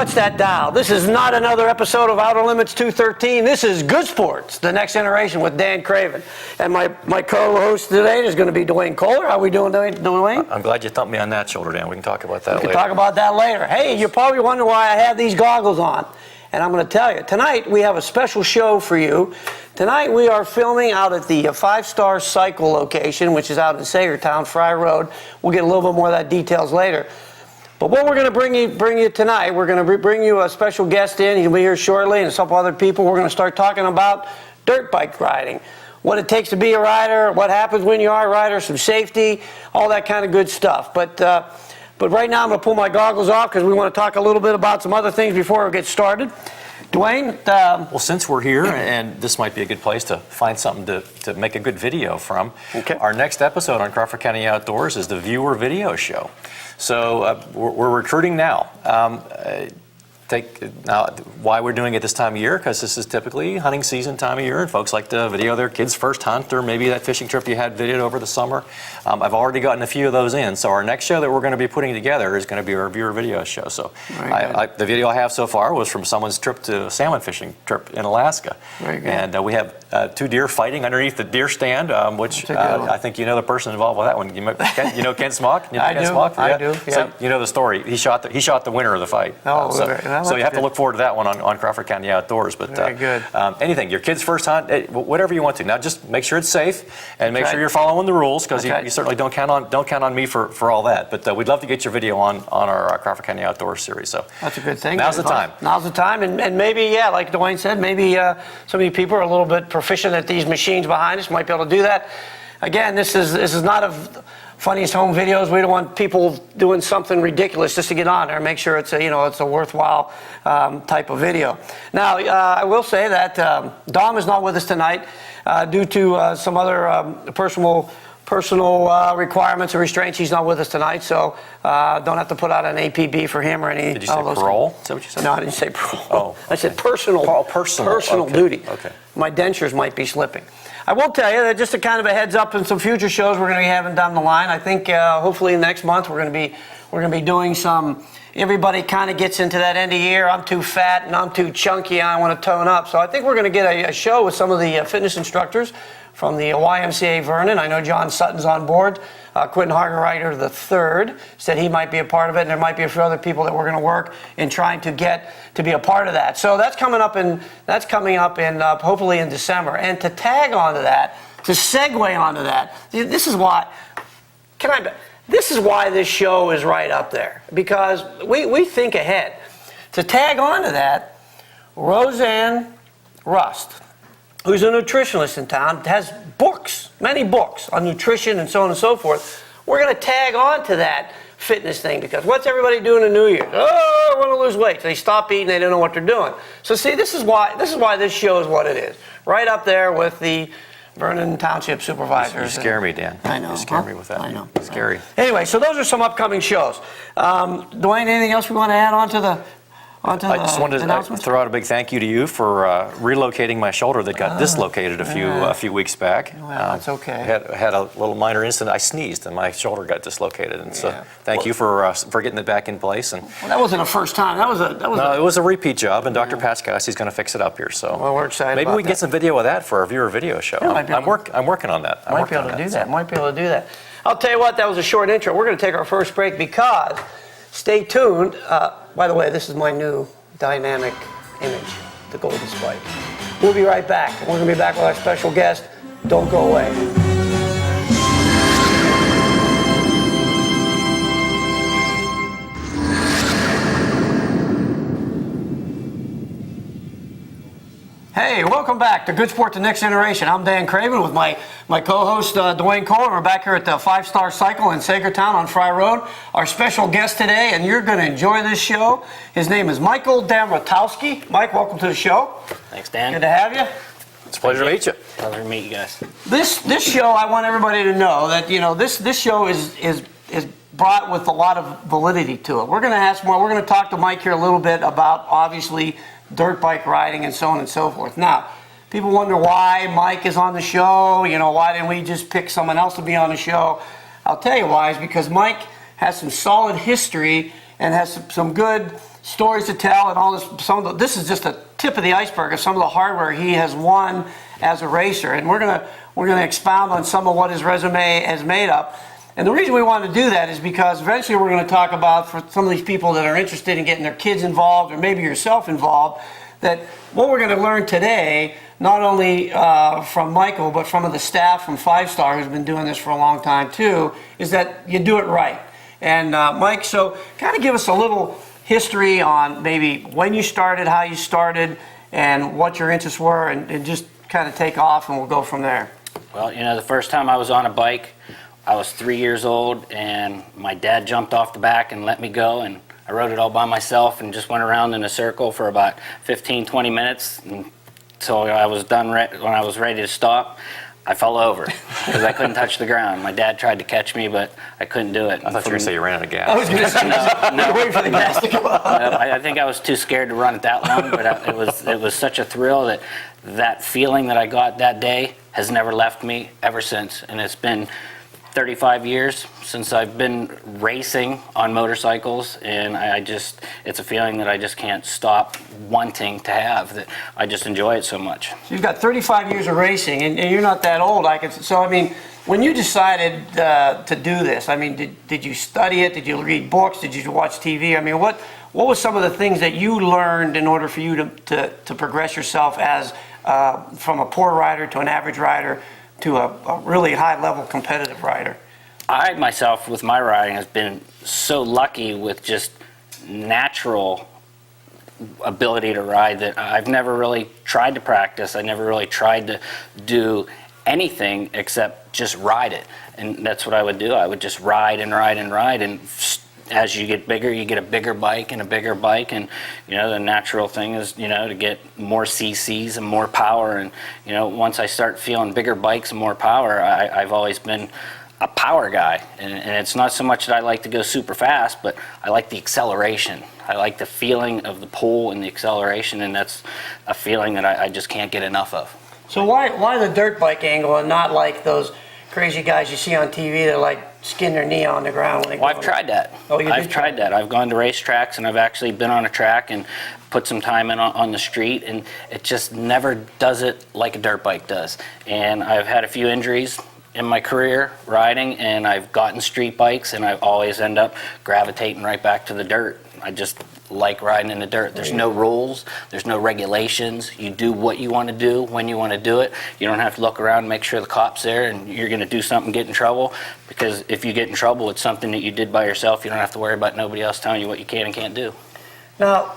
touch that dial. This is not another episode of Outer Limits 213. This is Good Sports, the next generation with Dan Craven. And my co-host today is going to be Dwayne Kohler. How are we doing, Dwayne? I'm glad you thumped me on that shoulder, Dan. We can talk about that later. We can talk about that later. Hey, you're probably wondering why I have these goggles on. And I'm going to tell you, tonight we have a special show for you. Tonight we are filming out at the 5-Star Cycle location, which is out in Sagertown, Fry Road. We'll get a little bit more of that details later. But what we're going to bring you tonight, we're going to bring you a special guest in. He'll be here shortly, and a couple other people. We're going to start talking about dirt bike riding, what it takes to be a rider, what happens when you are a rider, some safety, all that kind of good stuff. But right now I'm going to pull my goggles off because we want to talk a little bit about some other things before we get started. Dwayne? Well, since we're here, and this might be a good place to find something to make a good video from, okay. Our next episode on Crawford County Outdoors is the Viewer Video Show. So we're recruiting now. Why we're doing it this time of year, because this is typically hunting season time of year, and folks like to video their kids' first hunt, or maybe that fishing trip you had videoed over the summer. I've already gotten a few of those in, so our next show that we're going to be putting together is going to be our viewer video show. So the video I have so far was from someone's trip to a salmon fishing trip in Alaska. Very good. And we have 2 deer fighting underneath the deer stand, which I think you know the person involved with that one. You know Ken Smock? I do. Yeah. So you know the story. He shot the winner of the fight. So you have to look forward to that one on Crawford County Outdoors. But very good. Anything, your kid's first hunt, whatever you want to. Now just make sure it's safe and make sure you're following the rules, because you certainly don't count on me for all that. But we'd love to get your video on our Crawford County Outdoors series. So that's a good thing. Now's the time. Now's the time, and maybe like Dwayne said, maybe some of you people are a little bit proficient at these machines behind us, might be able to do that. Again, this is not a funniest home videos. We don't want people doing something ridiculous just to get on there and make sure it's a worthwhile type of video. Now, I will say that Dom is not with us tonight due to some other personal requirements and restraints. He's not with us tonight, so don't have to put out an APB for him or any. Did you say parole? Is that what you said? No, I didn't say parole. Oh, okay. I said personal duty. Okay. My dentures might be slipping. I will tell you that just a kind of a heads up in some future shows we're going to be having down the line. I think hopefully next month we're going to be doing some. Everybody kind of gets into that end of year. I'm too fat and I'm too chunky. I want to tone up. So I think we're going to get a show with some of the fitness instructors from the YMCA Vernon. I know John Sutton's on board. Quentin Hargerreiter III said he might be a part of it, and there might be a few other people that we're going to work in trying to get to be a part of that. So that's coming up in hopefully in December. And to tag onto that, to segue onto that, this is why this show is right up there, because we think ahead. To tag onto that, Roseanne Rust, who's a nutritionist in town, has many books on nutrition and so on and so forth. We're going to tag on to that fitness thing, because what's everybody doing in New Year's? Oh, I want to lose weight. So they stop eating, they don't know what they're doing. So see, this is why this show is what it is. Right up there with the Vernon Township Supervisors. You scare me, Dan. I know. You scare me with that. I know. Scary. Anyway, so those are some upcoming shows. Dwayne, anything else we want to add on to the I just wanted to throw out a big thank you to you for relocating my shoulder that got dislocated a few weeks back. Well, that's okay. Had a little minor incident. I sneezed and my shoulder got dislocated, and so thank you for getting it back in place. And that wasn't a first time. It was a repeat job, and Dr. Paskowski's going to fix it up here. So we're excited. Maybe we can get some video of that for our viewer video show. Yeah, I'm working on that. Might be able to do that. I'll tell you what. That was a short intro. We're going to take our first break, because stay tuned. By the way, this is my new dynamic image, the Golden Spike. We'll be right back. We're going to be back with our special guest. Don't go away. Hey, welcome back to Good Sport, the Next Generation. I'm Dan Craven with my co-host Dwayne Kohler. We're back here at the 5-Star Cycle in Sagertown on Fry Road. Our special guest today, and you're going to enjoy this show. His name is Michael Damratowski. Mike, welcome to the show. Thanks, Dan. Good to have you. It's a pleasure to meet you. Pleasure to meet you guys. This show, I want everybody to know that this show is brought with a lot of validity to it. We're going to ask more. We're going to talk to Mike here a little bit about obviously dirt bike riding and so on and so forth. Now, people wonder why Mike is on the show. Why didn't we just pick someone else to be on the show? I'll tell you why. It's because Mike has some solid history and has some good stories to tell and all this. This is just a tip of the iceberg of some of the hardware he has won as a racer, and we're gonna expound on some of what his resume has made up. And the reason we want to do that is because eventually we're going to talk about, for some of these people that are interested in getting their kids involved or maybe yourself involved, that what we're going to learn today, not only from Michael, but from the staff from 5 Star, who's been doing this for a long time too, is that you do it right. And Mike, so kind of give us a little history on maybe when you started, how you started, and what your interests were, and just kind of take off, and we'll go from there. Well, the first time I was on a bike, I was 3 years old, and my dad jumped off the back and let me go, and I rode it all by myself and just went around in a circle for about 15, 20 minutes until I was done. When I was ready to stop, I fell over because I couldn't touch the ground. My dad tried to catch me, but I couldn't do it. I thought you were going to say you ran out of gas. I was going to say, no, wait for the gas to come up. I think I was too scared to run it that long, but it was such a thrill that feeling that I got that day has never left me ever since, and it's been 35 years since I've been racing on motorcycles, and it's a feeling that I just can't stop wanting to have, that I just enjoy it so much. So you've got 35 years of racing, and you're not that old. When you decided to do this, did you study it? Did you read books? Did you watch TV? What was some of the things that you learned in order for you to progress yourself as from a poor rider to an average rider to a really high-level competitive rider? I myself, with my riding, has been so lucky with just natural ability to ride that I've never really tried to practice. I never really tried to do anything except just ride it. And that's what I would do. I would just ride and ride and ride, and as you get bigger, you get a bigger bike and a bigger bike, and the natural thing is to get more cc's and more power. And once I start feeling bigger bikes and more power, I've always been a power guy, and it's not so much that I like to go super fast, but I like the acceleration. I like the feeling of the pull and the acceleration, and that's a feeling that I just can't get enough of. So why the dirt bike angle and not like those crazy guys you see on TV that skin their knee on the ground? Well, I've tried that. Oh, you did? I've tried that. I've gone to racetracks, and I've actually been on a track and put some time in on the street, and it just never does it like a dirt bike does. And I've had a few injuries in my career riding, and I've gotten street bikes, and I always end up gravitating right back to the dirt. I just like riding in the dirt. There's no rules, there's no regulations. You do what you want to do when you want to do it. You don't have to look around and make sure the cop's there and you're going to do something, get in trouble, because if you get in trouble, it's something that you did by yourself. You don't have to worry about nobody else telling you what you can and can't do. Now,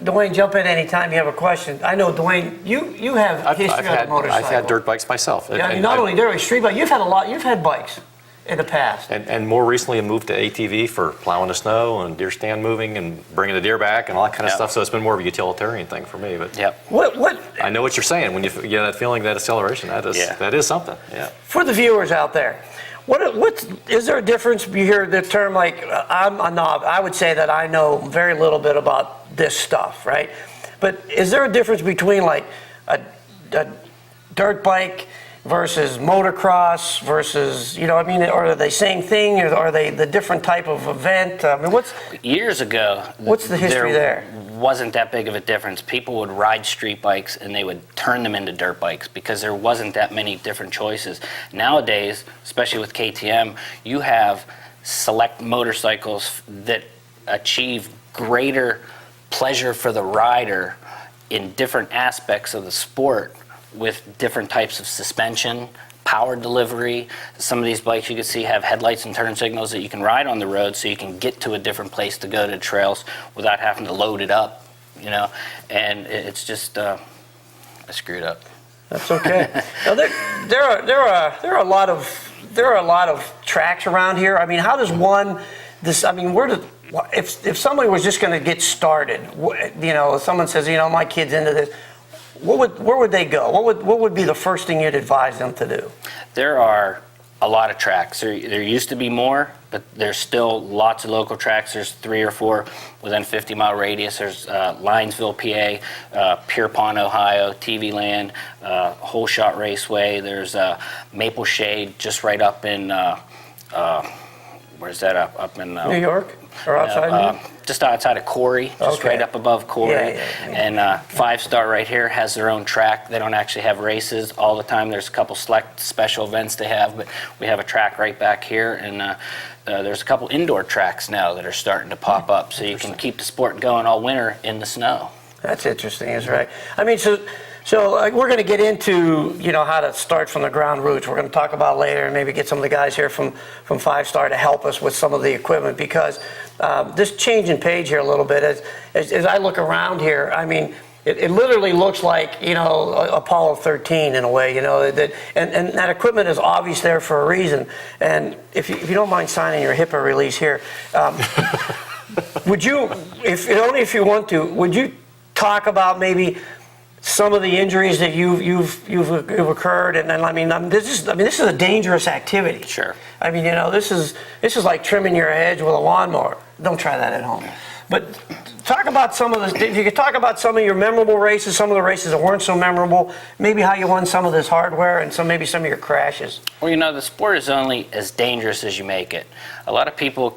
Dwayne, jump in anytime you have a question. I know, Dwayne, you have history on the motorcycle. I've had dirt bikes myself. Yeah, not only dirt, street bike. You've had bikes in the past. And more recently, I moved to ATV for plowing the snow and deer stand moving and bringing the deer back and all that kind of stuff. So it's been more of a utilitarian thing for me. But What? I know what you're saying when you get that feeling, that acceleration. That is something. Yeah. For the viewers out there, is there a difference? You hear the term I'm a knob. I would say that I know very little bit about this stuff, right? But is there a difference between a dirt bike versus motocross versus, or are they same thing, or are they the different type of event? Years ago, what's the history there? Wasn't that big of a difference. People would ride street bikes and they would turn them into dirt bikes because there wasn't that many different choices. Nowadays, especially with KTM, you have select motorcycles that achieve greater pleasure for the rider in different aspects of the sport, with different types of suspension, power delivery. Some of these bikes you can see have headlights and turn signals that you can ride on the road, so you can get to a different place to go to trails without having to load it up, and it's just I screwed up. That's okay. Now there are a lot of tracks around here. How does one if somebody was just going to get started, someone says, my kid's into this, where would they go? What would be the first thing you'd advise them to do? There are a lot of tracks. There used to be more, but there's still lots of local tracks. There's 3 or 4 within 50-mile radius. There's Linesville, PA, Pierpont, Ohio, TV Land, Whole Shot Raceway. There's Maple Shade just right up in, where's that up? Up in New York? Or outside New York? just outside of Corey, just Okay. right up above Corey. Yeah. And 5 Star right here has their own track. They don't actually have races all the time. There's a couple select special events they have, but we have a track right back here. And there's a couple indoor tracks now that are starting to pop up, so you can keep the sport going all winter in the snow. That's interesting, is right. I mean, so we're going to get into, how to start from the ground roots. We're going to talk about later and maybe get some of the guys here from 5 Star to help us with some of the equipment, because this changing page here a little bit, as I look around here, I mean, it literally looks like, Apollo 13 in a way, and that equipment is obvious there for a reason. And if you don't mind signing your HIPAA release here, would you, if you want to, would you talk about maybe some of the injuries that you've occurred, and then this is a dangerous activity. Sure. I mean, this is like trimming your hedge with a lawnmower. Don't try that at home. But talk about some of this. If you could talk about some of your memorable races, some of the races that weren't so memorable, maybe how you won some of this hardware, and maybe some of your crashes. Well, the sport is only as dangerous as you make it. A lot of people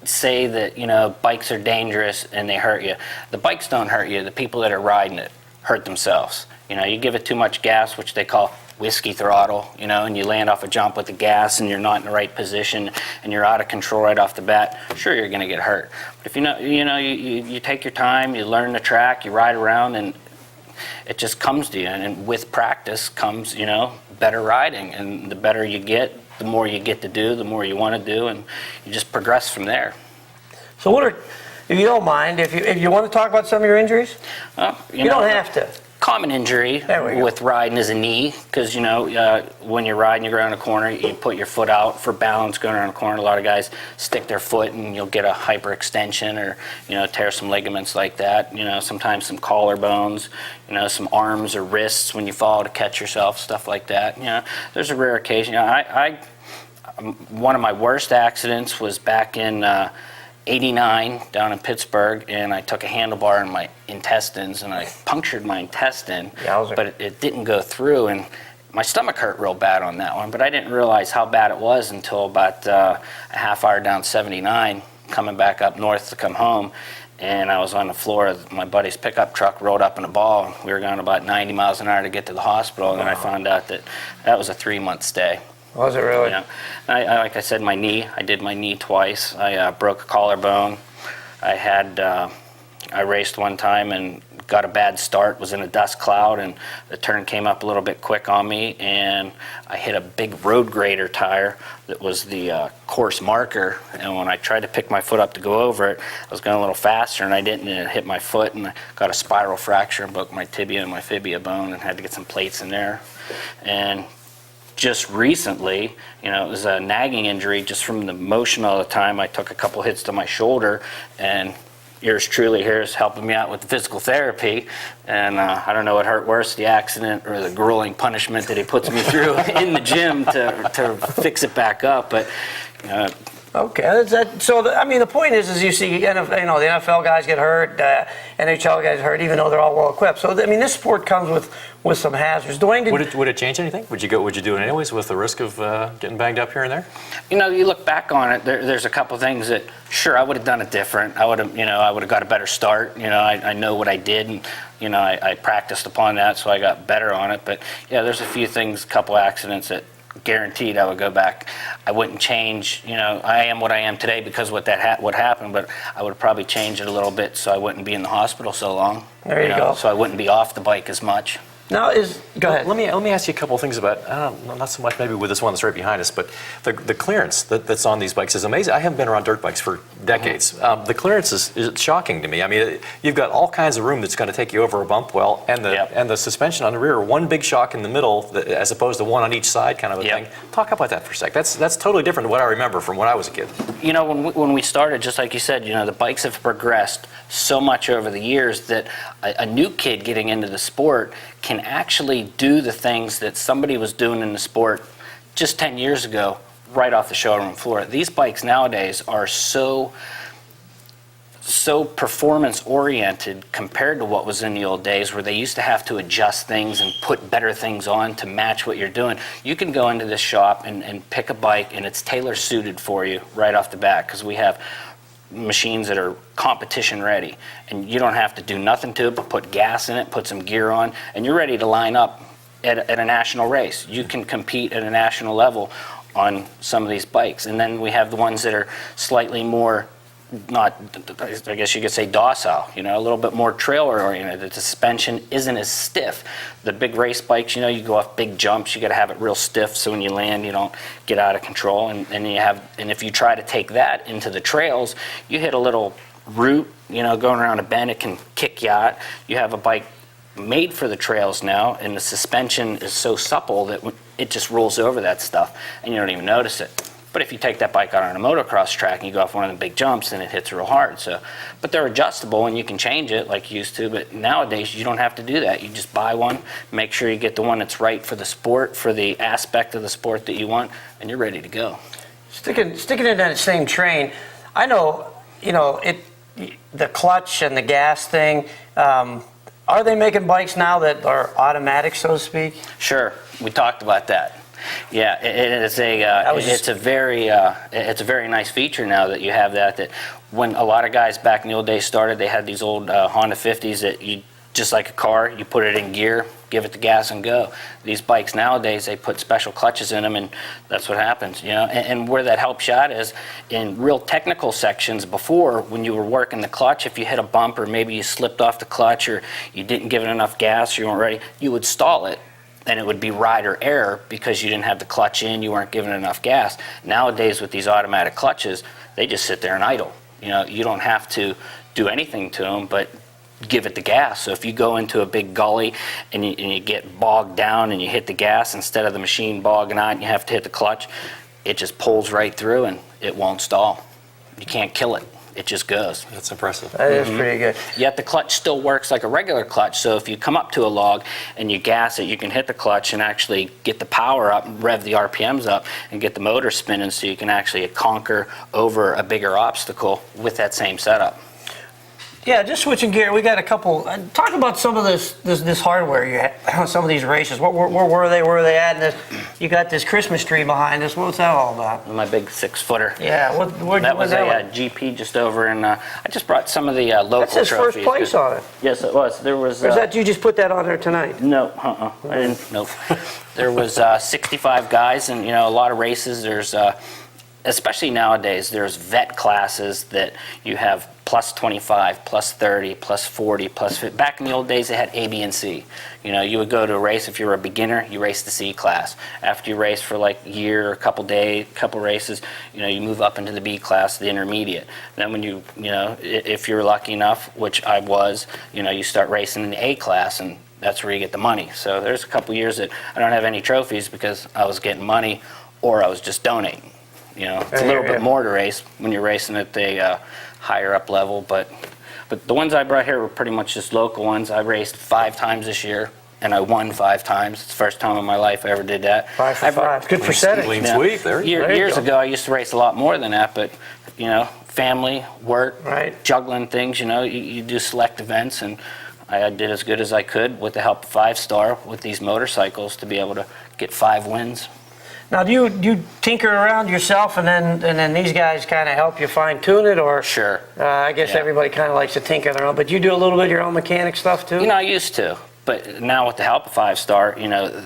say that bikes are dangerous and they hurt you. The bikes don't hurt you. The people that are riding it hurt themselves. You give it too much gas, which they call whiskey throttle, and you land off a jump with the gas and you're not in the right position and you're out of control right off the bat, sure, you're going to get hurt. But if you take your time, you learn the track, you ride around, and it just comes to you. And with practice comes, better riding. And the better you get, the more you get to do, the more you want to do, and you just progress from there. So if you don't mind, if you want to talk about some of your injuries, you don't have to. Common injury with riding is a knee, because when you're riding, you go around a corner, you put your foot out for balance going around a corner. A lot of guys stick their foot and you'll get a hyperextension or tear some ligaments like that. Sometimes some collarbones, some arms or wrists when you fall to catch yourself, stuff like that. There's a rare occasion. One of my worst accidents was back in '89 down in Pittsburgh, and I took a handlebar in my intestines and I punctured my intestine. Yowzer. But it didn't go through, and my stomach hurt real bad on that one, but I didn't realize how bad it was until about a half hour down 79 coming back up north to come home, and I was on the floor of my buddy's pickup truck, rolled up in a ball. We were going about 90 miles an hour to get to the hospital, and then I found out that was a 3-month stay. Was it really? Like I said, I did my knee twice. I broke a collarbone. I raced one time and got a bad start, was in a dust cloud, and the turn came up a little bit quick on me, and I hit a big road grader tire that was the course marker, and when I tried to pick my foot up to go over it, I was going a little faster, and I didn't, and it hit my foot, and I got a spiral fracture and broke my tibia and my fibia bone and had to get some plates in there. And just recently, it was a nagging injury just from the motion all the time. I took a couple hits to my shoulder, and yours truly here is helping me out with physical therapy. And I don't know what hurt worse, the accident or the grueling punishment that he puts me through in the gym to fix it back up. But okay, the point is you see, the NFL guys get hurt, NHL guys hurt, even though they're all well equipped. So this sport comes with some hazards. Dwayne, Would it change anything? Would you do it anyways with the risk of getting banged up here and there? You look back on it. There's a couple things that sure I would have done it different. I would have got a better start. I know what I did, and I practiced upon that, so I got better on it. But yeah, there's a few things, a couple accidents that guaranteed I would go back. I wouldn't change. I am what I am today because what happened, but I would probably change it a little bit so I wouldn't be in the hospital so long. There you go. So I wouldn't be off the bike as much. Now go ahead. Let me ask you a couple of things about, not so much maybe with this one that's right behind us, but the clearance that's on these bikes is amazing. I haven't been around dirt bikes for decades. The clearance is shocking to me. I mean, you've got all kinds of room that's going to take you over a bump well, and the suspension on the rear, one big shock in the middle as opposed to one on each side kind of a thing. Talk about that for a sec. That's totally different than what I remember from when I was a kid. When we started, just like you said, the bikes have progressed so much over the years that a new kid getting into the sport can actually do the things that somebody was doing in the sport just 10 years ago right off the showroom floor. These bikes nowadays are so performance oriented compared to what was in the old days where they used to have to adjust things and put better things on to match what you're doing. You can go into this shop and pick a bike and it's tailor suited for you right off the bat, because we have machines that are competition ready, and you don't have to do nothing to it but put gas in it, put some gear on, and you're ready to line up at a national race. You can compete at a national level on some of these bikes. And then we have the ones that are slightly more, not, I guess you could say docile, you know, a little bit more trailer oriented. The suspension isn't as stiff. The big race bikes, you know, you go off big jumps, you got to have it real stiff so when you land you don't get out of control. And if you try to take that into the trails, you hit a little root, you know, going around a bend, it can kick you out. You have a bike made for the trails now, and the suspension is so supple that it just rolls over that stuff and you don't even notice it. But if you take that bike out on a motocross track and you go off one of the big jumps, then it hits real hard. So, but they're adjustable and you can change it like you used to. But nowadays you don't have to do that. You just buy one, make sure you get the one that's right for the sport, for the aspect of the sport that you want, and you're ready to go. Sticking in that same train, I know, you know, the clutch and the gas thing. Are they making bikes now that are automatic, so to speak? Sure, we talked about that. Yeah, it's a very nice feature now that you have that. That when a lot of guys back in the old days started, they had these old Honda 50s that you, just like a car, you put it in gear, give it the gas and go. These bikes nowadays, they put special clutches in them, and that's what happens, you know. And where that helps you out is in real technical sections. Before, when you were working the clutch, if you hit a bump or maybe you slipped off the clutch or you didn't give it enough gas or you weren't ready, you would stall it. And it would be ride or error because you didn't have the clutch in, you weren't giving enough gas. Nowadays with these automatic clutches, they just sit there and idle. You know, you don't have to do anything to them but give it the gas. So if you go into a big gully and you get bogged down and you hit the gas instead of the machine bogging out and you have to hit the clutch, it just pulls right through and it won't stall. You can't kill it. It just goes. That's impressive. That is pretty good. Yet the clutch still works like a regular clutch, so if you come up to a log and you gas it, you can hit the clutch and actually get the power up, rev the RPMs up, and get the motor spinning so you can actually conquer over a bigger obstacle with that same setup. Yeah, just switching gear, we got a couple. Talk about some of this hardware you had, some of these races. Where were they? Where were they at? And you got this Christmas tree behind us. What's that all about? My big 6-footer. Yeah, that was a GP just over, and I just brought some of the local That's his trophies. first place on it. Yes, it was. There was. Or is that you just put that on there tonight? No, I didn't. Nope. There was 65 guys, and you know, a lot of races. There's especially nowadays, there's vet classes that you have plus 25, plus 30, plus 40, plus 50. Back in the old days, they had A, B, and C. You know, you would go to a race. If you were a beginner, you raced the C class. After you race for like a year, a couple races, you know, you move up into the B class, the intermediate. Then when you know, if you're lucky enough, which I was, you know, you start racing in the A class, and that's where you get the money. So there's a couple years that I don't have any trophies because I was getting money or I was just donating. You know, it's a little bit more to race when you're racing at the higher up level, but the ones I brought here were pretty much just local ones. I raced 5 times this year, and I won 5 times. It's the first time in my life I ever did that. 5 for 5. Good percentage. Clean sweep. Years ago, I used to race a lot more than that, but you know, family, work, right, juggling things. You know, you do select events, and I did as good as I could with the help of 5-star with these motorcycles to be able to get 5 wins. Now, do you tinker around yourself, and then these guys kind of help you fine tune it, or? Sure. I guess everybody kind of likes to tinker their own, but you do a little bit of your own mechanic stuff too. You know, I used to, but now with the help of 5-star, you know,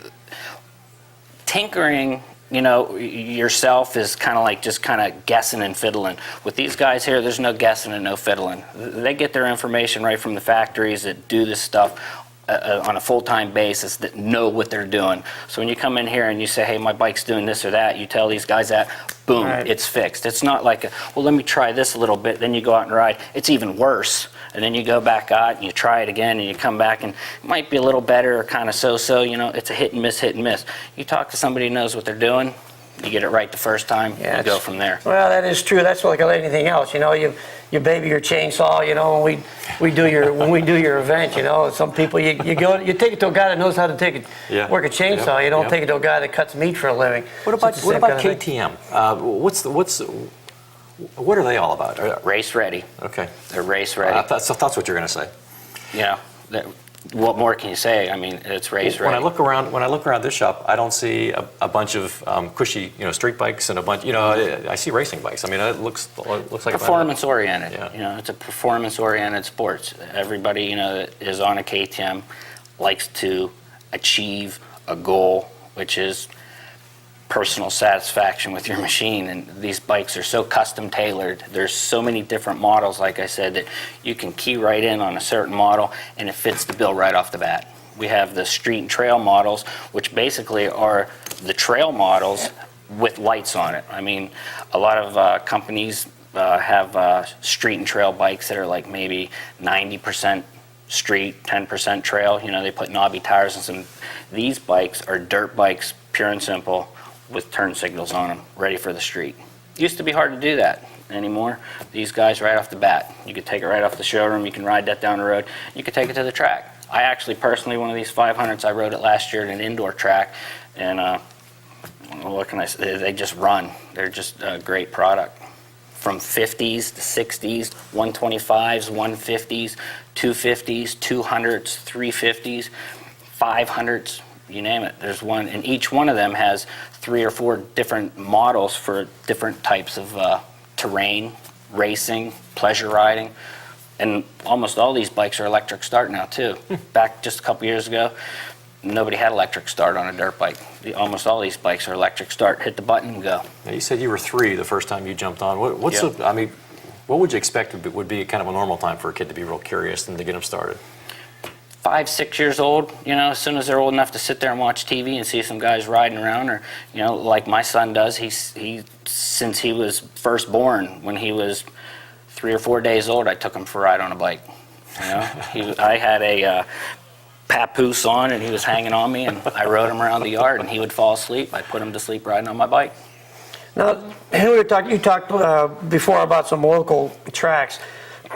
tinkering, you know, yourself is kind of like just kind of guessing and fiddling. With these guys here, there's no guessing and no fiddling. They get their information right from the factories that do this stuff on a full-time basis, that know what they're doing. So when you come in here and you say, hey, my bike's doing this or that, you tell these guys that, boom, right, it's fixed. It's not like, well, let me try this a little bit, then you go out and ride. It's even worse. And then you go back out and you try it again and you come back and it might be a little better or kind of so-so, you know, it's a hit and miss, hit and miss. You talk to somebody who knows what they're doing, you get it right the first time, you go from there. Well, that is true. That's like anything else. You know, you baby your chainsaw. You know, when we do your event. You know, some people you take it to a guy that knows how to work a chainsaw. You don't take it to a guy that cuts meat for a living. What about KTM? What are they all about? Race ready. Okay. They're race ready. That's what you're going to say. You know, what more can you say? I mean, it's race When I ready. look around this shop, I don't see a bunch of cushy, street bikes and a bunch. I see racing bikes. I mean, it looks like Performance oriented. Yeah. It's a performance oriented sport. Everybody, that is on a KTM likes to achieve a goal, which is personal satisfaction with your machine. And these bikes are so custom tailored. There's so many different models, like I said, that you can key right in on a certain model and it fits the bill right off the bat. We have the street and trail models, which basically are the trail models with lights on it. I mean, a lot of companies have street and trail bikes that are like maybe 90% street, 10% trail. They put knobby tires and some. These bikes are dirt bikes, pure and simple, with turn signals on them, ready for the street. Used to be hard to do that. Anymore, these guys right off the bat. You could take it right off the showroom, you can ride that down the road, you could take it to the track. I actually personally, one of these 500s, I rode it last year at an indoor track, and what can I say, they just run. They're just a great product. From 50s to 60s, 125s, 150s, 250s, 200s, 350s, 500s, you name it. There's one, and each one of them has 3 or 4 different models for different types of terrain, racing, pleasure riding, and almost all these bikes are electric start now too. Back just a couple years ago, nobody had electric start on a dirt bike. Almost all these bikes are electric start. Hit the button and go. Now, you said you were 3 the first time you jumped on. What's Yep. what would you expect would be kind of a normal time for a kid to be real curious and to get them started? 5, 6 years old, as soon as they're old enough to sit there and watch TV and see some guys riding around, or, like my son does, he since he was first born, when he was 3 or 4 days old, I took him for a ride on a bike. I had a papoose on and he was hanging on me and I rode him around the yard and he would fall asleep. I put him to sleep riding on my bike. Now, you talked before about some local tracks.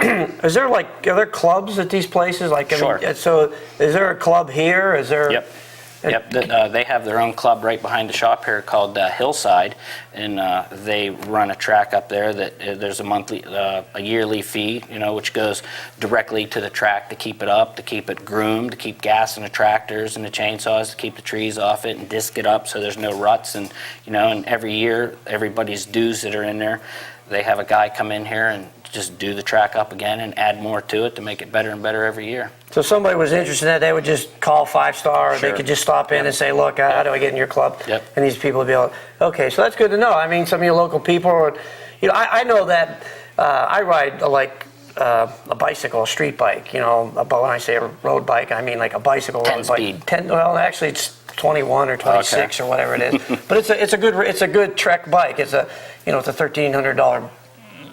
Are there clubs at these places? Sure. So is there a club here? Is there? Yep. They have their own club right behind the shop here called Hillside, and they run a track up there that there's a yearly fee, which goes directly to the track to keep it up, to keep it groomed, to keep gas in the tractors and the chainsaws, to keep the trees off it and disc it up so there's no ruts. And and every year, everybody's dues that are in there, they have a guy come in here and just do the track up again and add more to it to make it better and better every year. So if somebody was interested in that, they would just call 5 Star, or Sure. they could just stop in and say, look, how do I get in your club? Yep. And these people would be able, okay, so that's good to know. I mean, some of your local people, I know that I ride a bicycle, a street bike, but when I say a road bike, I mean like a bicycle 10 road speed. bike. Well, actually it's 21 or 26 or whatever it is. But it's a good Trek bike. It's a $1,300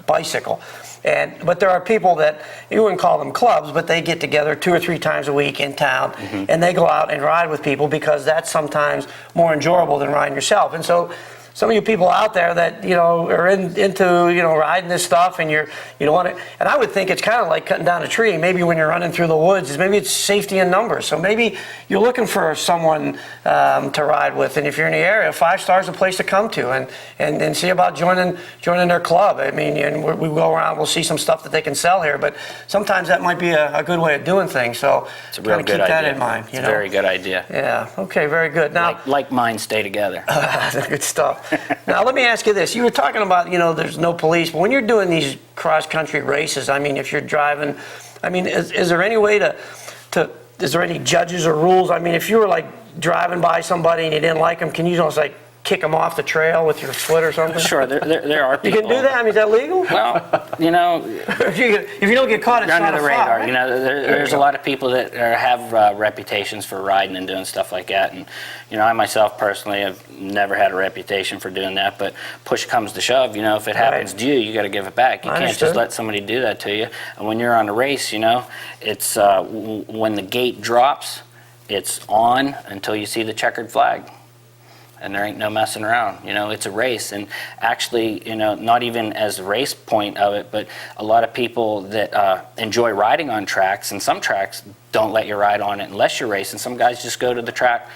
bicycle. But there are people that, you wouldn't call them clubs, but they get together 2 or 3 times a week in town, and they go out and ride with people because that's sometimes more enjoyable than riding yourself. And so some of you people out there that are into riding this stuff, and you don't want to. And I would think it's kind of like cutting down a tree. Maybe when you're running through the woods, maybe it's safety in numbers. So maybe you're looking for someone to ride with, and if you're in the area, 5 Star is a place to come to and see about joining their club. I mean, and we go around, we'll see some stuff that they can sell here, but sometimes that might be a good way of doing things. So It's a real good keep idea. that in mind. It's a very good idea. Yeah. Okay. Very good. Now. Like mine stay together. Good stuff. Now, let me ask you this. You were talking about, there's no police, but when you're doing these cross-country races, I mean, if you're driving, I mean, is there any way is there any judges or rules? I mean, if you were driving by somebody and you didn't like them, can you just kick them off the trail with your foot or something? Sure, there are You people. can do that? I mean, is that legal? Well, if you don't get caught, it's under not the a foul, radar. right? There's a lot of people that have reputations for riding and doing stuff like that. And I myself personally have never had a reputation for doing that. But push comes to shove. If it happens to you, you got to give it back. You can't Understood. just let somebody do that to you. And when you're on a race, it's when the gate drops, it's on until you see the checkered flag. And there ain't no messing around. It's a race. And actually, not even as the race point of it, but a lot of people that enjoy riding on tracks, and some tracks don't let you ride on it unless you're racing. Some guys just go to the track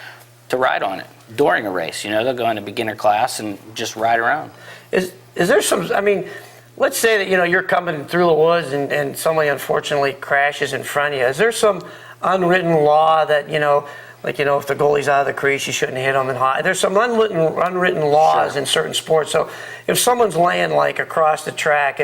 to ride on it during a race. They'll go into beginner class and just ride around. Is there some, I mean, let's say that, you're coming through the woods and somebody unfortunately crashes in front of you. Is there some unwritten law that, like, if the goalie's out of the crease, you shouldn't hit him and high. There's some unwritten laws in certain sports. So if someone's laying like across the track,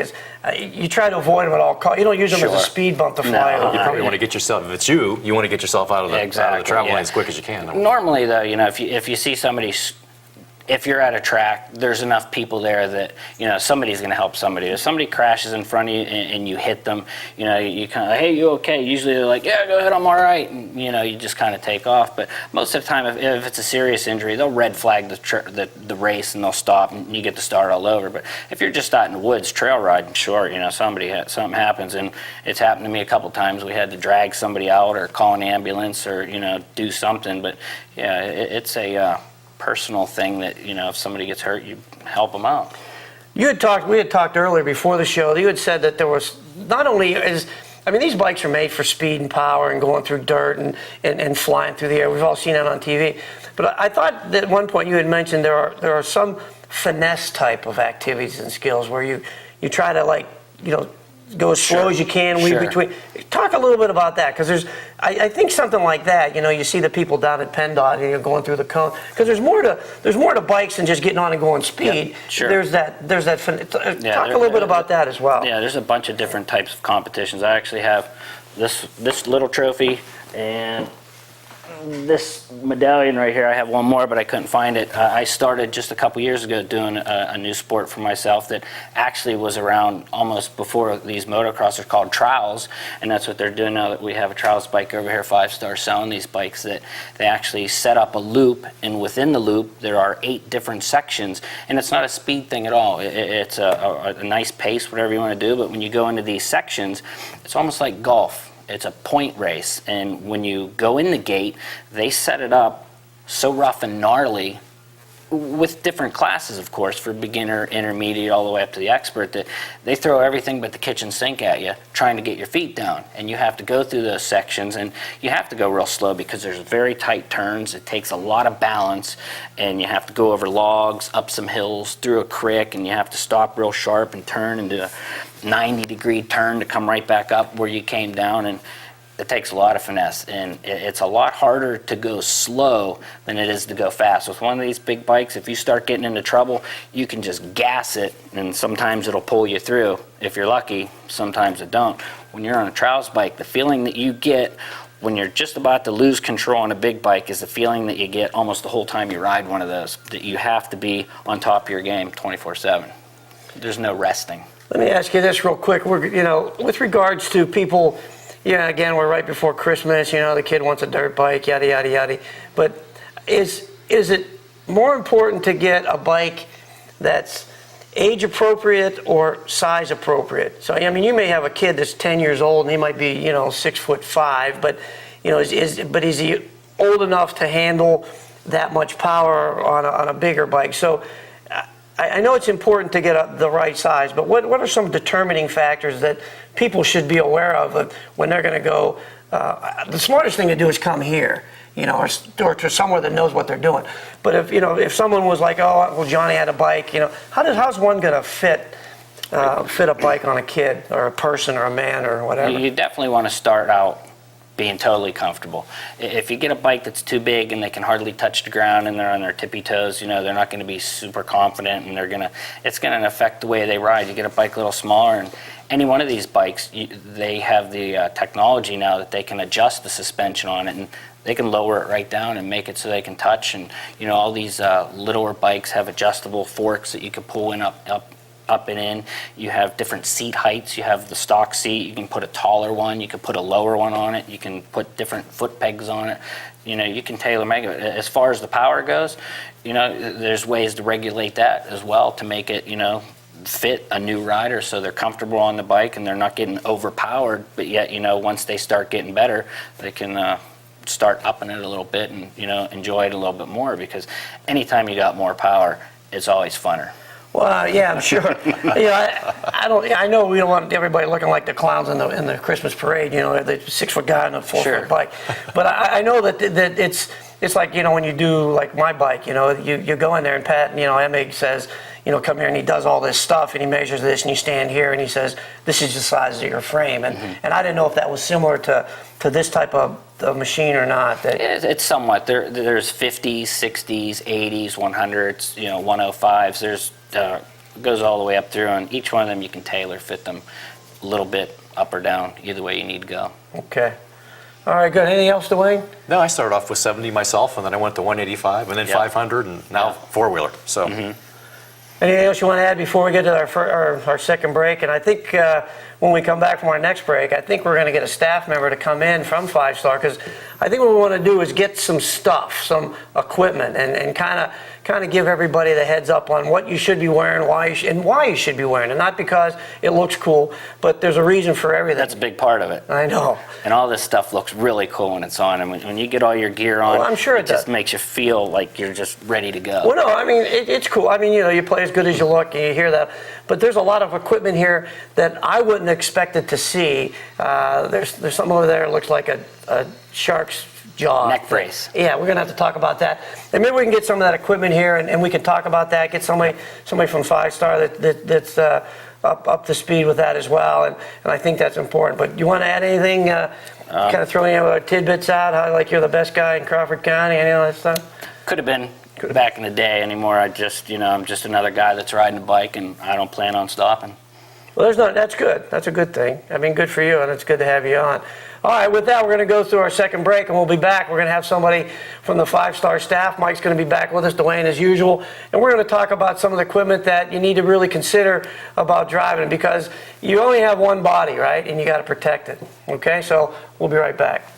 you try to avoid them at all costs. You don't use them as a speed bump to fly over. You probably want to get yourself, if it's you want to get yourself out of the travel lane as quick as you can. Normally, though, if you see somebody, if you're at a track, there's enough people there that, somebody's going to help somebody. If somebody crashes in front of you and you hit them, you kind of, hey, you okay? Usually they're like, yeah, go ahead, I'm all right. And, you just kind of take off. But most of the time, if it's a serious injury, they'll red flag the race and they'll stop and you get to start all over. But if you're just out in the woods trail riding, sure, something happens. And it's happened to me a couple times. We had to drag somebody out or call an ambulance or, do something. But, yeah, it's a personal thing that, if somebody gets hurt, you help them out. We had talked earlier before the show. You had said that there was not only these bikes are made for speed and power and going through dirt and flying through the air. We've all seen that on TV. But I thought that at one point you had mentioned there are some finesse type of activities and skills where you try to go as slow as you can, weave between. Talk a little bit about that, because I think something like that. You see the people down at PennDOT and you're going through the cone, because there's more to bikes than just getting on and going speed. Yeah, sure. There's that. Talk a little bit about that as well. Yeah, there's a bunch of different types of competitions. I actually have this little trophy and this medallion right here. I have one more, but I couldn't find it. I started just a couple years ago doing a new sport for myself that actually was around almost before these motocrossers, called trials, and that's what they're doing now that we have a trials bike over here, 5-star, selling these bikes that they actually set up a loop, and within the loop there are 8 different sections, and it's not a speed thing at all. It's a nice pace, whatever you want to do, but when you go into these sections, it's almost like golf. It's a point race, and when you go in the gate, they set it up so rough and gnarly, with different classes, of course, for beginner, intermediate, all the way up to the expert, that they throw everything but the kitchen sink at you, trying to get your feet down. And you have to go through those sections, and you have to go real slow because there's very tight turns. It takes a lot of balance, and you have to go over logs, up some hills, through a creek, and you have to stop real sharp and turn and do a 90-degree turn to come right back up where you came down. And it takes a lot of finesse, and it's a lot harder to go slow than it is to go fast. With one of these big bikes, if you start getting into trouble, you can just gas it, and sometimes it'll pull you through. If you're lucky, sometimes it don't. When you're on a trials bike, the feeling that you get when you're just about to lose control on a big bike is the feeling that you get almost the whole time you ride one of those, that you have to be on top of your game 24/7. There's no resting. Let me ask you this real quick. With regards to people, again, we're right before Christmas. The kid wants a dirt bike, yada yada yada. But is it more important to get a bike that's age appropriate or size appropriate? So you may have a kid that's 10 years old and he might be 6'5", but is he old enough to handle that much power on a bigger bike? So I know it's important to get the right size, but what are some determining factors that people should be aware of when they're going to go? The smartest thing to do is come here, or to somewhere that knows what they're doing. But if someone was like, oh, well, Johnny had a bike, how's one going to fit a bike on a kid or a person or a man or whatever? You definitely want to start out being totally comfortable. If you get a bike that's too big and they can hardly touch the ground and they're on their tippy toes, they're not going to be super confident, and it's going to affect the way they ride. You get a bike a little smaller, and any one of these bikes, they have the technology now that they can adjust the suspension on it, and they can lower it right down and make it so they can touch. And all these littler bikes have adjustable forks that you can pull in up and in. You have different seat heights. You have the stock seat. You can put a taller one. You can put a lower one on it. You can put different foot pegs on it. You can tailor make it. As far as the power goes, there's ways to regulate that as well to make it, fit a new rider so they're comfortable on the bike and they're not getting overpowered, but yet, once they start getting better, they can start upping it a little bit and, enjoy it a little bit more, because anytime you got more power, it's always funner. Well, yeah, I'm sure. I know we don't want everybody looking like the clowns in the Christmas parade. The 6-foot guy on a 4-foot bike. But I know that it's like when you do like my bike. You go in there and Pat, Emig says, come here and he does all this stuff and he measures this and you stand here and he says, this is the size of your frame. And I didn't know if that was similar to this type of machine or not. It's somewhat. There's 50s, 60s, 80s, 100s, 105s. There's goes all the way up through, and each one of them you can tailor fit them a little bit up or down, either way you need to go. Okay. All right, good. Anything else, Dwayne? No, I started off with 70 myself, and then I went to 185, and then 500, and now four-wheeler. So. Anything else you want to add before we get to our second break? And I think when we come back from our next break, I think we're going to get a staff member to come in from 5 Star, because I think what we want to do is get some stuff, some equipment, and kind of give everybody the heads up on what you should be wearing, why you should be wearing it. Not because it looks cool, but there's a reason for everything. That's a big part of it. I know. And all this stuff looks really cool when it's on. And when you get all your gear on, I'm sure it just makes you feel like you're just ready to go. Well, no, I mean, it's cool. I mean, you play as good as you look, and you hear that. But there's a lot of equipment here that I wouldn't expect it to see. There's something over there that looks like a shark's jaw. Neck brace. Yeah, we're going to have to talk about that. And maybe we can get some of that equipment here, and we can talk about that, get somebody from 5 Star that's up to speed with that as well. And I think that's important. But you want to add anything, kind of throw any other tidbits out, how like you're the best guy in Crawford County, any of that stuff? Could have been back in the day. Anymore, I'm just another guy that's riding a bike, and I don't plan on stopping. Well, that's good. That's a good thing. I mean, good for you, and it's good to have you on. All right, with that, we're going to go through our second break, and we'll be back. We're going to have somebody from the 5 Star staff. Mike's going to be back with us, Dwayne, as usual. And we're going to talk about some of the equipment that you need to really consider about driving, because you only have one body, right? And you got to protect it. Okay, so we'll be right back.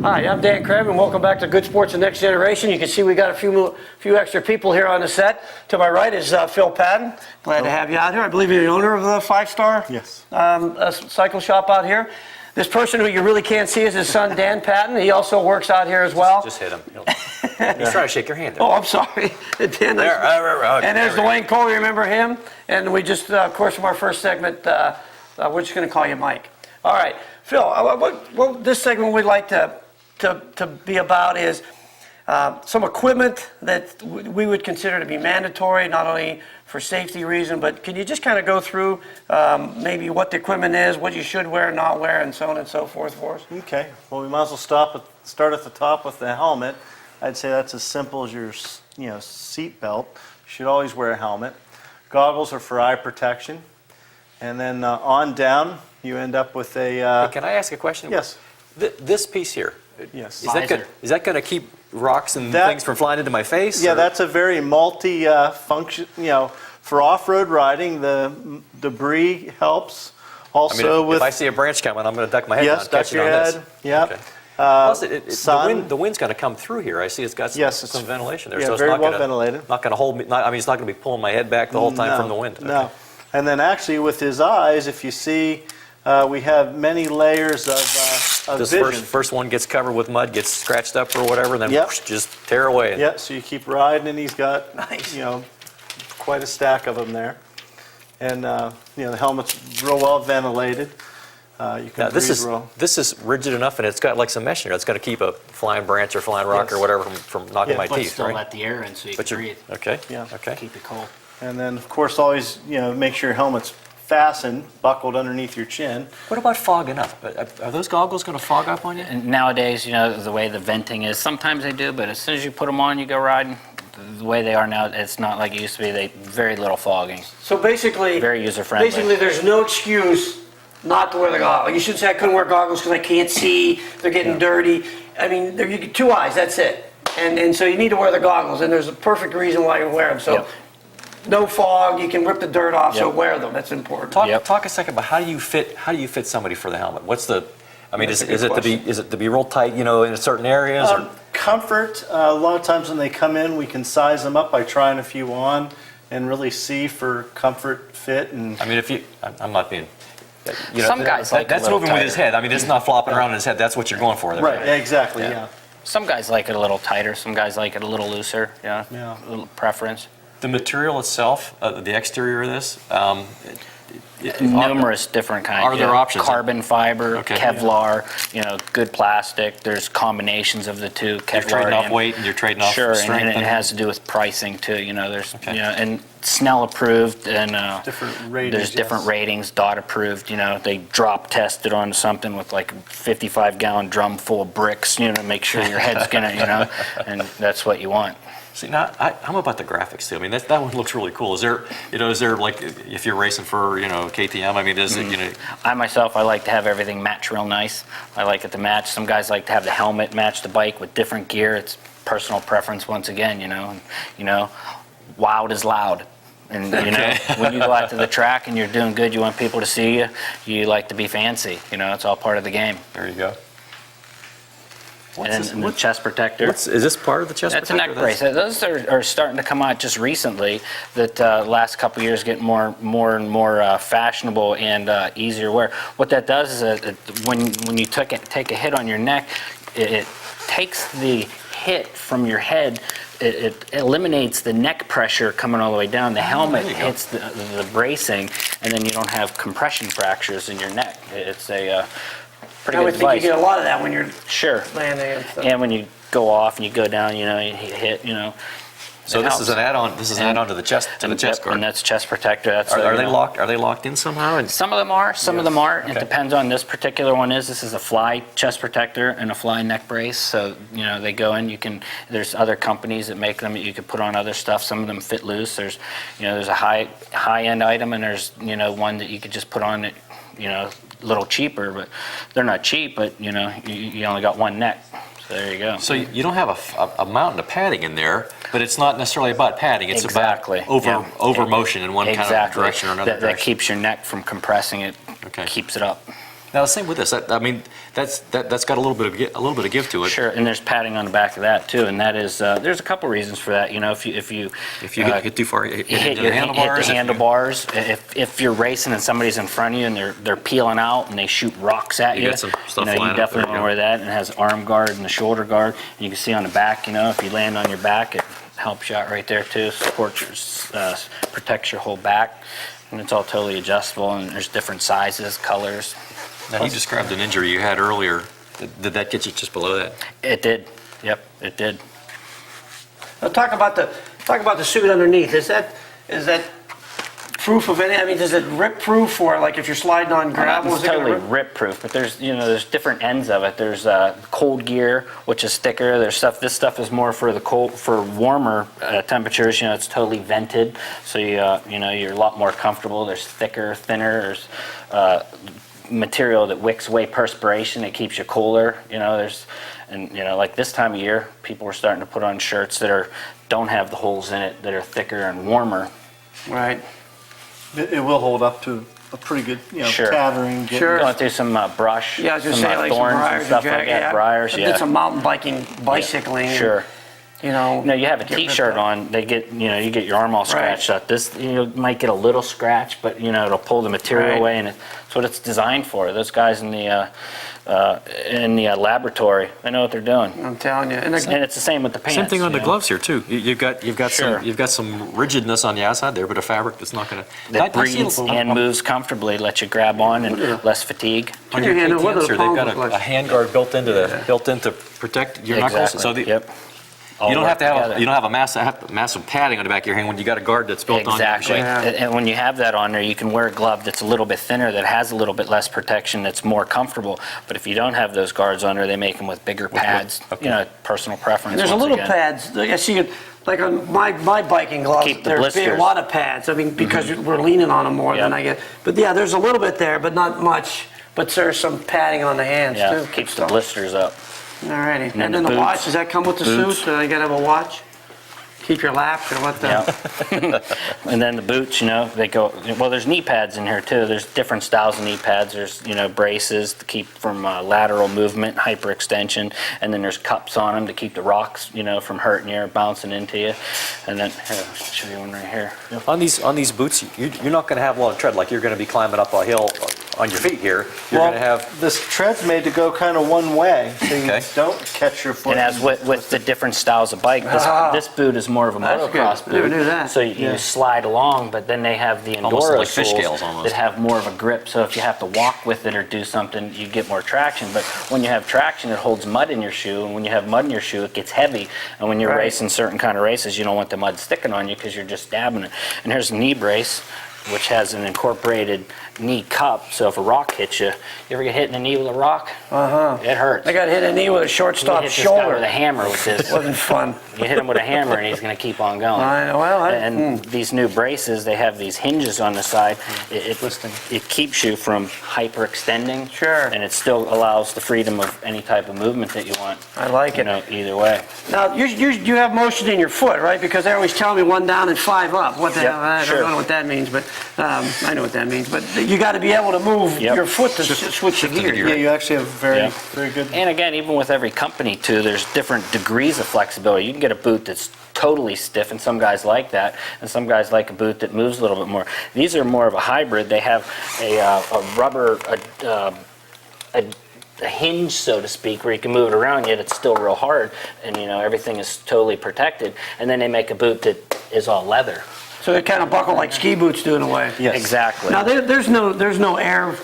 Hi, I'm Dan Krebs, and welcome back to Good Sports and Next Generation. You can see we got a few extra people here on the set. To my right is Phil Patton. Glad to have you out here. I believe you're the owner of the 5 Star Yes. Cycle shop out here. This person who you really can't see is his son, Dan Patton. He also works out here as well. Just hit him. He's trying to shake your hand. Oh, I'm sorry. Dan, and there's Dwayne Cole, you remember him? And we just, of course, from our first segment, we're just going to call you Mike. All right, Phil, what this segment we'd like to be about is some equipment that we would consider to be mandatory, not only for safety reason, but can you just kind of go through maybe what the equipment is, what you should wear, not wear, and so on and so forth for us? Okay. Well, we might as well start at the top with the helmet. I'd say that's as simple as your seat belt. You should always wear a helmet. Goggles are for eye protection, and then on down you end up with a. Hey, can I ask a question? Yes. This piece here. Yes. Is that going to keep rocks and things from flying into my face? Yeah, or? that's a very multi-function. For off-road riding, the debris helps. Also, if I see a branch coming, I'm going to duck my head down, duck catch it your on head. this. Yep. Okay. Plus, the wind's going to come through here. I see it's got some ventilation there, yeah, so it's very not well going to ventilated. Not going to hold me. It's not going to be pulling my head back the whole time from the wind. No. Okay. And then actually, with his eyes, if you see, we have many layers of This vision. first one gets covered with mud, gets scratched up or whatever, and then Yep. whoosh, just tear away. Yeah, so you keep riding, and he's got Nice. quite a stack of them there. And the helmet's real well ventilated. You can Now, breathe real. this is rigid enough, and it's got like some mesh in here. It's going to keep a flying branch or flying rock or Yes. whatever from knocking my But teeth, still right? let the air in so you But can you're breathe. okay. Yeah. Okay. Keep it cold. And then, of course, always make sure your helmet's fastened, buckled underneath your chin. What about fogging up? Are those goggles going to fog up on you? And nowadays, the way the venting is, sometimes they do, but as soon as you put them on, you go riding. The way they are now, it's not like it used to be. Very little fogging. So basically, Very user-friendly. Basically, there's no excuse not to wear the goggles. You shouldn't say I couldn't wear goggles because I can't see. They're getting dirty. I mean, you get 2 eyes. That's it. And so you need to wear the goggles, and there's a perfect reason why you wear them. So. Yep. No fog, you can rip the dirt off, so Yep. wear them. That's important. Talk a second about how do you fit somebody for the helmet? What's the? I mean, is it to be real tight? In certain areas? Or? Comfort, a lot of times when they come in, we can size them up by trying a few on and really see for comfort, fit, and I mean, I'm not being. Some guys like that's a little moving with his tighter. head. I mean, it's not flopping around in his head. That's what you're going for there. right, exactly, yeah. Some guys like it a little tighter. Some guys like it a little looser. Yeah. Yeah. A little preference. The material itself, the exterior of this, Numerous different kinds. Are there options? Carbon fiber, Okay. Kevlar, good plastic. There's combinations of the two. you're Kevlar trading off and- weight and you're trading off Sure, strength. and it has to do with pricing too. There's Okay. and Snell approved and Different ratings, there's different yes. ratings. DOT approved. They drop tested on something with like a 55-gallon drum full of bricks. To make sure your head's gonna and that's what you want. See, now I'm about the graphics too. I mean, that one looks really cool. Is there like if you're racing for KTM? I mean, is it I myself, I like to have everything match real nice. I like it to match. Some guys like to have the helmet match the bike with different gear. It's personal preference once again, wild is loud. And when you go out to the track and you're doing good, you want people to see you. You like to be fancy. It's all part of the game. There you go. And then the chest protector. Is this part of the chest That's a protector? neck brace. Those are starting to come out just recently. That last couple of years get more and more fashionable and easier wear. What that does is when you take a hit on your neck, it takes the hit from your head. It eliminates the neck pressure coming all the way down. The helmet hits the bracing, and then you don't have compression fractures in your neck. It's a pretty I good would think device. you get a lot of that when you're Sure. landing and stuff. And when you go off and you go down, you hit. So this is an add-on. This is an add-on to the chest guard. And that's chest protector. That's Are they locked? Are they locked in somehow? And Some of them are. Some of them aren't. Okay. It depends on this particular one. This is a fly chest protector and a fly neck brace. So they go in. There's other companies that make them that you can put on other stuff. Some of them fit loose. There's a high-end item, and there's one that you could just put on it. A little cheaper, but they're not cheap. But you only got one neck. So there you go. so you don't have a mountain of padding in there, but it's not necessarily about padding. It's Exactly. about over motion in one kind of direction or another That direction. keeps your neck from compressing it. Okay. Keeps it up. Now the same with this. I mean, that's got a little bit of give to it. Sure, and there's padding on the back of that too, and that is there's a couple reasons for that. If you get hit too far, hit hit the handlebars. the handlebars. If you're racing and somebody's in front of you and they're peeling out and they shoot rocks at You you, get some stuff flying you up definitely there, want to wear that. And it has arm guard and the shoulder guard, and you can see on the back. If you land on your back, it helps you out right there too. Supports your, protects your whole back, and it's all totally adjustable. And there's different sizes, colors. Now you described an injury you had earlier. Did that get you just below that? It did. Yep, it did. Now talk about the suit underneath. Is that proof of any? I mean, does it rip proof or like if you're sliding on gravel? It's is it gonna totally rip? rip proof, but there's different ends of it. There's cold gear, which is thicker. There's stuff. This stuff is more for warmer temperatures. It's totally vented, so you're a lot more comfortable. There's thicker, thinner. There's material that wicks away perspiration. It keeps you cooler. Like this time of year, people are starting to put on shirts that don't have the holes in it, that are thicker and warmer. Right. It will hold up to a pretty good, Sure. tethering. Sure. Going through some brush, Yeah, I was gonna some say like some thorns briars and stuff like that. Briars, I yeah. did some mountain biking, bicycling. and, Sure. You You have a get ripped T-shirt up. on. They get, you get your arm all scratched up. This, might get a little scratch, but it'll pull the material Right. away, and it's what it's designed for. Those guys in the laboratory, they know what they're doing. I'm telling you. And it's the same with the pants. Same thing on the you know. gloves here too. You've got Sure. some rigidness on the outside there, but a fabric that's not going to. That breathes and moves comfortably, lets you grab on and less fatigue. On your Yeah, no, what KTMs are the here, they've got palms look a like? hand guard built into protect your knuckles. Exactly. So Yep. all You don't work have to have together. you don't have a massive padding on the back of your hand when you got a guard that's built Exactly. on your shape. And when you have that on there, you can wear a glove that's a little bit thinner, that has a little bit less protection, that's more comfortable. But if you don't have those guards on there, they make them with bigger pads. okay. You know, personal preference. And there's a once little again. pads. I see it like on my biking gloves. Keep the There's blisters. a lot of pads. I mean, because we're leaning on them more than Yep. I get. But yeah, there's a little bit there, but not much. But there's some padding on the hands Yeah, too. keeps the blisters up. Alrighty. then And then the the boots. watch, does that come with the Boots. suit? I gotta have a watch? Keep your lap or what the? Yeah. And then the boots, you know, they go, well, there's knee pads in here too. There's different styles of knee pads. There's, you know, braces to keep from lateral movement, hyperextension. And then there's cups on them to keep the rocks, you know, from hurting you or bouncing into you. And then, here, I'll show you one right here. On these boots, you're not going to have a lot of tread like you're going to be climbing up a hill on your feet here. You're Well, going to have this tread's made to go kind of one way, so you Okay. don't catch your foot. And as with the different styles of bike, this boot is more of a That's motocross good. Never boot. knew that. So you slide along, but then they have the Almost Enduro like fish soles scales almost. that have more of a grip. So if you have to walk with it or do something, you get more traction. But when you have traction, it holds mud in your shoe. And when you have mud in your shoe, it gets heavy. And when you're Right. racing certain kind of races, you don't want the mud sticking on you because you're just dabbing it. And here's a knee brace, which has an incorporated knee cup. So if a rock hits you, you ever get hit in the knee with a rock? It hurts. I got hit in the knee with a You shortstop hit this guy shoulder. with a hammer with this. Wasn't fun. You hit him with a hammer and he's going to keep on going. I know. Well, And these new braces, they have these hinges on the side. It keeps you from hyperextending. Sure. And it still allows the freedom of any type of movement that you want. I like You it. know, either way. Now, you have motion in your foot, right? Because they always tell me 1 down and 5 up. What the Yep, hell? I sure. don't know what that means, but I know what that means. But you got to be able to move Yep. your foot to switch the gear. Yeah, you actually have very, Yeah. very good. And again, even with every company too, there's different degrees of flexibility. You can get a boot that's totally stiff, and some guys like that, and some guys like a boot that moves a little bit more. These are more of a hybrid. They have a rubber, a hinge, so to speak, where you can move it around, yet it's still real hard, and you know everything is totally protected. And then they make a boot that is all leather. So they kind of buckle like ski boots do in a way. Yes. Exactly. Now there's no air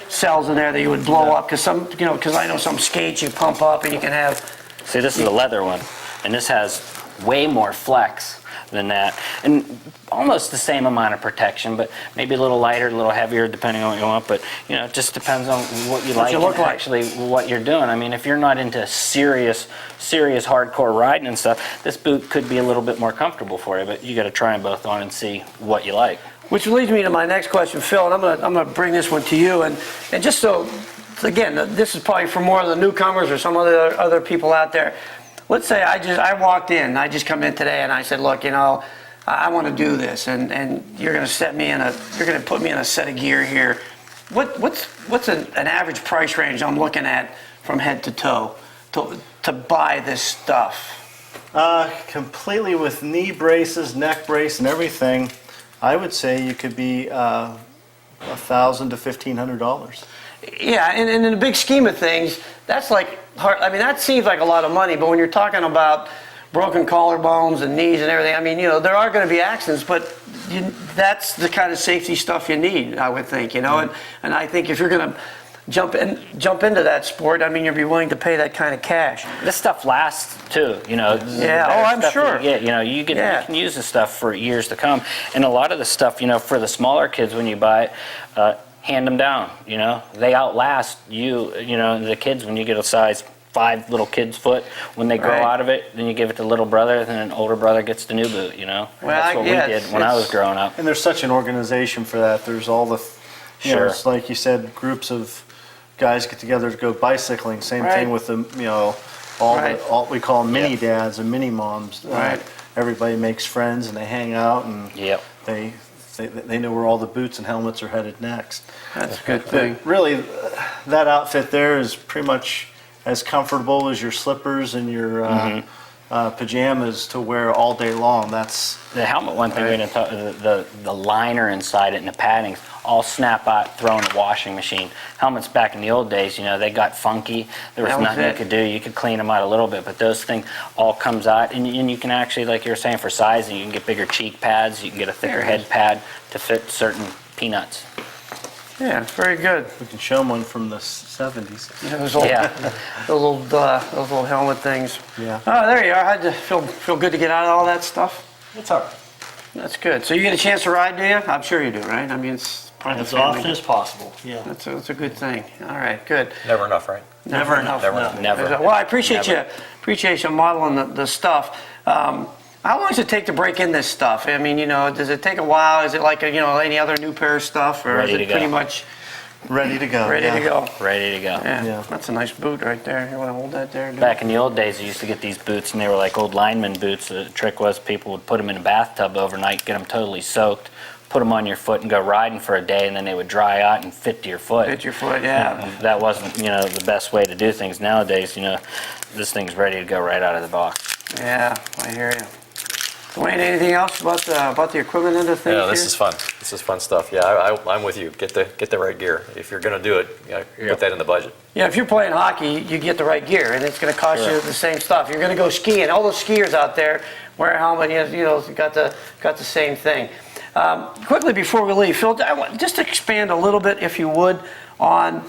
cells in there that you would blow up because because I know some skates you pump up and you can have. See, this is a leather one, and this has way more flex than that, and almost the same amount of protection, but maybe a little lighter, a little heavier, depending on what you want. But you know, it just depends on what you like you and look like. actually what you're doing. I mean, if you're not into serious hardcore riding and stuff, this boot could be a little bit more comfortable for you. But you got to try them both on and see what you like. Which leads me to my next question, Phil, and I'm gonna bring this one to you, and just so, again, this is probably for more of the newcomers or some other people out there. Let's say I walked in, I just come in today, and I said, look, I want to do this, and you're gonna put me in a set of gear here. What's an average price range I'm looking at from head to toe to buy this stuff? Completely with knee braces, neck brace, and everything, I would say you could be $1,000 to $1,500. Yeah, and in the big scheme of things, that's like hard. I mean, that seems like a lot of money, but when you're talking about broken collarbones and knees and everything, I mean, there are going to be accidents, but that's the kind of safety stuff you need, I would think, and I think if you're going to jump into that sport, I mean, you'd be willing to pay that kind of cash. This stuff lasts too, Yeah, the oh, I'm stuff sure. that you can use this stuff for years to come. And a lot of the stuff, for the smaller kids when you buy it, hand them down. They outlast the kids when you get a size 5 little kid's foot. When they grow Right. out of it, then you give it to little brother, then an older brother gets the new boot. That's what we did when I was growing up. And there's such an organization for that. There's all the, Sure. it's like you said, groups of guys get together to go bicycling. Same Right. thing with the, Right. all we call them mini dads and mini moms. Right. Everybody makes friends and they hang out and Yep. they know where all the boots and helmets are headed next. That's a good But thing. really, that outfit there is pretty much as comfortable as your slippers and your pajamas to wear all day long. That's The helmet, one thing we didn't talk, the liner inside it and the paddings all snap out, throw in the washing machine. Helmets back in the old days, they got funky. There was That was nothing you it. could do. You could clean them out a little bit, but those things all comes out, and you can actually, like you were saying, for sizing, you can get bigger cheek pads, you can get a thicker There it head is. pad to fit certain peanuts. Yeah, very good. We can show them one from the 70s. Yeah, those little, Yeah. those little helmet things. Yeah. Oh, there you are. How'd you feel good to get out of all that stuff? It's all right. That's good. So you get a chance to ride, do you? I'm sure you do, right? I mean, it's part of As the family. often as possible. Yeah. That's a good thing. All right, good. Never enough, right? Never enough. Never no. enough. Never. Well, I appreciate Never. you modeling the stuff. How long does it take to break in this stuff? I mean, does it take a while? Is it like any other new pair of stuff, or Ready is to it go. pretty much Ready to go. ready yeah. to go? Ready to go. Yeah, Yeah. that's a nice boot right there. You want to hold that there? dude? Back in the old days, you used to get these boots, and they were like old lineman boots. The trick was people would put them in a bathtub overnight, get them totally soaked, put them on your foot, and go riding for a day, and then they would dry out and fit to your foot. Hit your foot, yeah. That wasn't, the best way to do things. Nowadays, this thing's ready to go right out of the box. Yeah, I hear you. Dwayne, anything else about the equipment end of things? Yeah, this here? is fun. This is fun stuff. Yeah, I'm with you. Get the right gear. If you're going to do it, put that in the budget. Yeah, if you're playing hockey, you get the right gear, and it's going to cost Sure. you the same stuff. You're going to go skiing. All those skiers out there wear a helmet. Got the same thing. Quickly before we leave, Phil, I want just to expand a little bit, if you would, on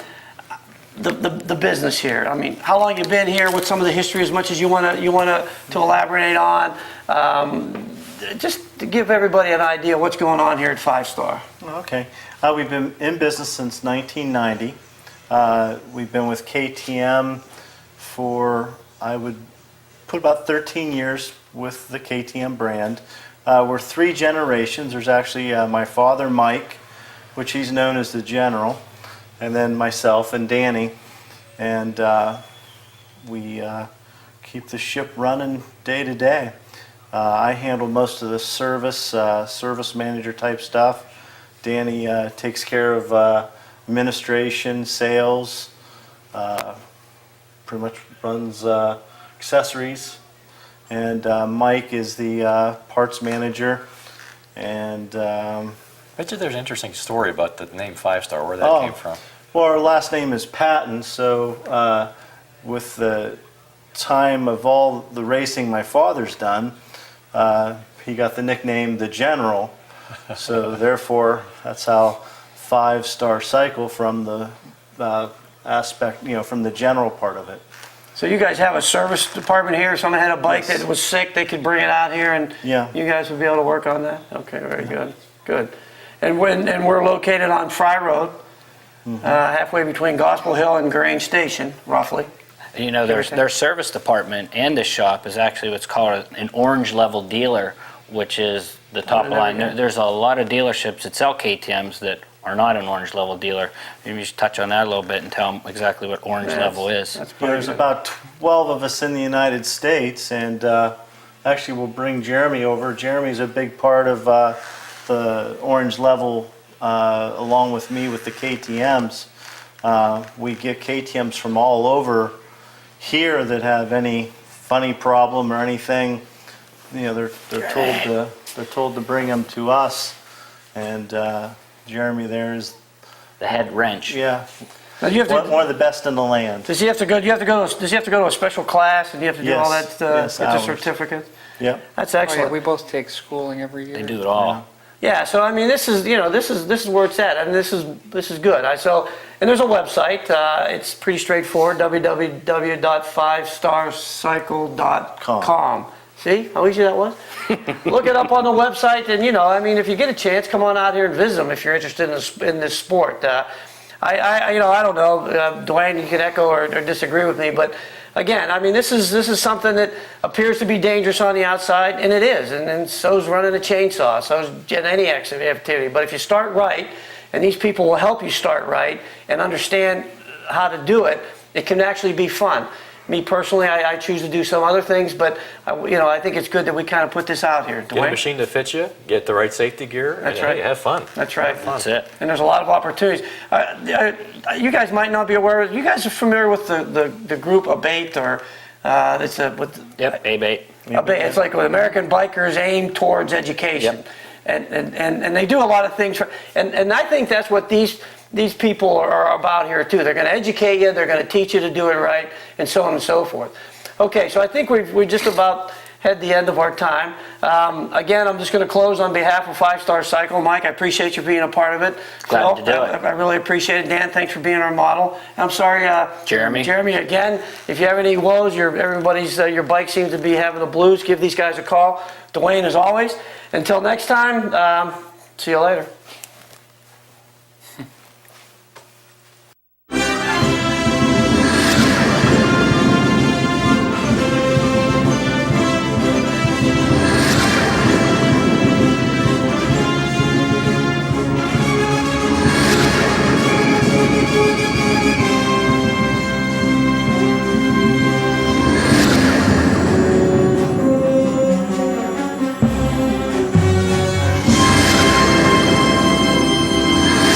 the business here. I mean, how long you been here? What's some of the history, as much as you want to elaborate on? Just to give everybody an idea what's going on here at Five Star. Okay. We've been in business since 1990. We've been with KTM for, I would put about 13 years with the KTM brand. We're 3 generations. There's actually my father, Mike, which he's known as the General, and then myself and Danny. And we keep the ship running day to day. I handle most of the service manager type stuff. Danny takes care of administration, sales, pretty much runs accessories. And Mike is the parts manager. And Bet you there's an interesting story about the name Five Star, where that came from. well, our last name is Patton, so with the time of all the racing my father's done, he got the nickname the General. So therefore, that's how 5-star cycle from the aspect, from the general part of it. So you guys have a service department here? If someone had a bike Yes. that was sick, they could bring it out here, and Yeah. you guys would be able to work on that? Okay, very good. Good. And we're located on Fry Road, halfway between Gospel Hill and Grange Station, roughly. Their service department and the shop is actually what's called an orange level dealer, which is the top there line. we go. There's a lot of dealerships that sell KTMs that are not an orange level dealer. Maybe you should touch on that a little bit and tell them exactly what orange level is. That's pretty There's good. about 12 of us in the United States, and actually we'll bring Jeremy over. Jeremy's a big part of the orange level, along with me with the KTMs. We get KTMs from all over here that have any funny problem or anything. They're told to bring them to us, and Jeremy there is The head wrench. Now, you have to, one of the best in the land. does he have to go? Does he have to go to a special class, and you have to do all Yes, that? yes, Get the hours. certificate. Yep. That's Oh, yeah, excellent. we both take schooling every year. They do it all. Yeah, so I mean, this is where it's at. I mean, this is good. And there's a website. It's pretty straightforward. www.5starcycle.com. See how easy that was? Look it up on the website, and if you get a chance, come on out here and visit them if you're interested in this sport. I don't know, Dwayne, you can echo or disagree with me, but again, I mean, this is something that appears to be dangerous on the outside, and it is, and so's running a chainsaw, so's any activity. But if you start right, and these people will help you start right and understand how to do it, it can actually be fun. Me personally, I choose to do some other things, but I think it's good that we kind of put this out here. Get a Dwayne? machine that fits you, get the right safety gear, That's and right. hey, have fun. That's right. That's it. And there's a lot of opportunities. You guys might not be aware. You guys are familiar with the group Abate, or it's Yep, A-bait. Abate. It's like what American Bikers Aim Towards Education, Yep. and they do a lot of things. And I think that's what these people are about here too. They're going to educate you. They're going to teach you to do it right, and so on and so forth. Okay, so I think we just about at the end of our time. Again, I'm just going to close on behalf of 5 Star Cycle. Mike, I appreciate you being a part of it. Glad to do it. I really appreciate it. Dan, thanks for being our model. I'm sorry, Jeremy. Jeremy, again, if you have any woes, your bike seems to be having the blues, give these guys a call. Dwayne, as always. Until next time, see you later.